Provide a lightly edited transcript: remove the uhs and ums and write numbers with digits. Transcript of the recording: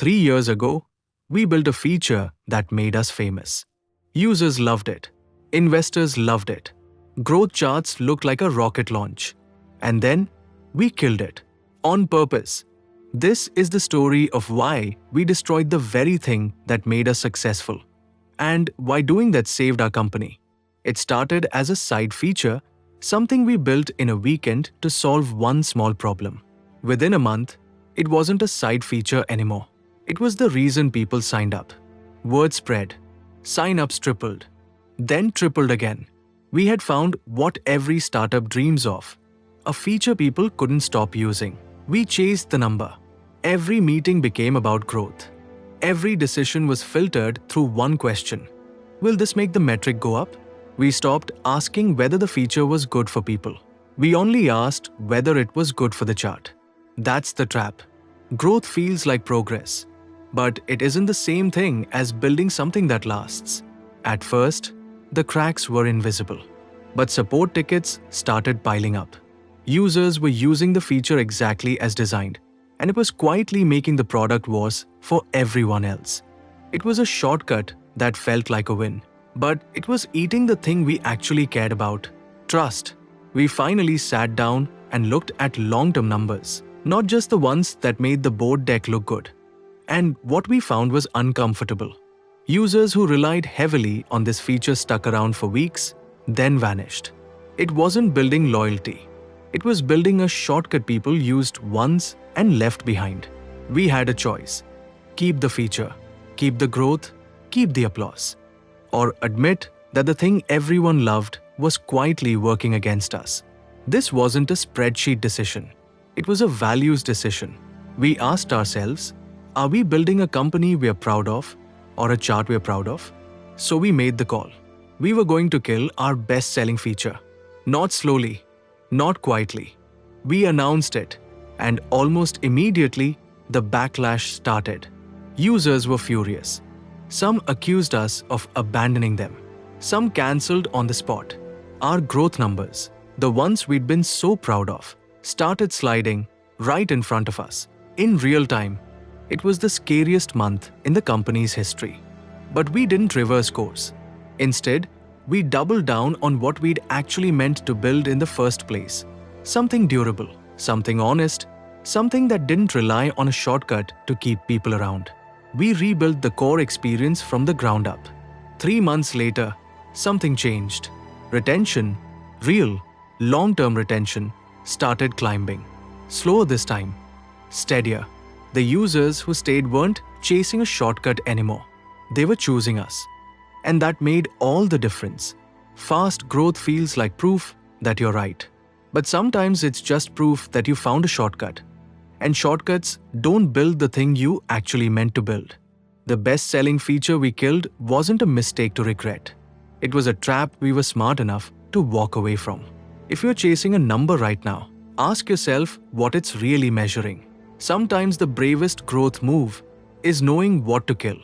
3 years ago, we built a feature that made us famous. Users loved it. Investors loved it. Growth charts looked like a rocket launch. And then, we killed it. On purpose. This is the story of why we destroyed the very thing that made us successful. And why doing that saved our company. It started as a side feature, something we built in a weekend to solve one small problem. Within a month, it wasn't a side feature anymore. It was the reason people signed up. Word spread. Sign-ups tripled. Then tripled again. We had found what every startup dreams of. A feature people couldn't stop using. We chased the number. Every meeting became about growth. Every decision was filtered through one question. Will this make the metric go up? We stopped asking whether the feature was good for people. We only asked whether it was good for the chart. That's the trap. Growth feels like progress. But it isn't the same thing as building something that lasts. At first, the cracks were invisible. But support tickets started piling up. Users were using the feature exactly as designed, and it was quietly making the product worse for everyone else. It was a shortcut that felt like a win. But it was eating the thing we actually cared about: trust. We finally sat down and looked at long-term numbers, not just the ones that made the board deck look good. And what we found was uncomfortable. Users who relied heavily on this feature stuck around for weeks, then vanished. It wasn't building loyalty. It was building a shortcut people used once and left behind. We had a choice. Keep the feature, keep the growth, keep the applause. Or admit that the thing everyone loved was quietly working against us. This wasn't a spreadsheet decision. It was a values decision. We asked ourselves, are we building a company we are proud of or a chart we are proud of? So we made the call. We were going to kill our best-selling feature. Not slowly, not quietly. We announced it, and almost immediately, the backlash started. Users were furious. Some accused us of abandoning them. Some cancelled on the spot. Our growth numbers, the ones we'd been so proud of, started sliding right in front of us, in real time. It was the scariest month in the company's history. But we didn't reverse course. Instead, we doubled down on what we'd actually meant to build in the first place. Something durable, something honest, something that didn't rely on a shortcut to keep people around. We rebuilt the core experience from the ground up. 3 months later, something changed. Retention, real, long-term retention, started climbing. Slower this time, steadier. The users who stayed weren't chasing a shortcut anymore. They were choosing us. And that made all the difference. Fast growth feels like proof that you're right. But sometimes it's just proof that you found a shortcut. And shortcuts don't build the thing you actually meant to build. The best-selling feature we killed wasn't a mistake to regret. It was a trap we were smart enough to walk away from. If you're chasing a number right now, ask yourself what it's really measuring. Sometimes the bravest growth move is knowing what to kill.